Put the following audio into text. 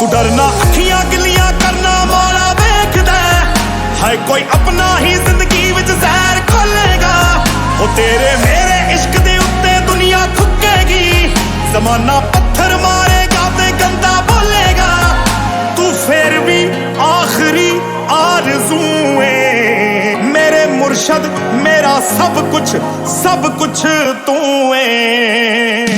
तू डरना अखियां गिलियां करना मौला देखदा है कोई अपना ही जिंदगी विच जहर खोलेगा ओ तेरे मेरे इश्क दे उत्ते दुनिया थुकेगी जमाना पत्थर मारेगा ते गंदा बोलेगा तू फिर भी आखिरी आरज़ू है मेरे मुर्शद मेरा सब कुछ तू है।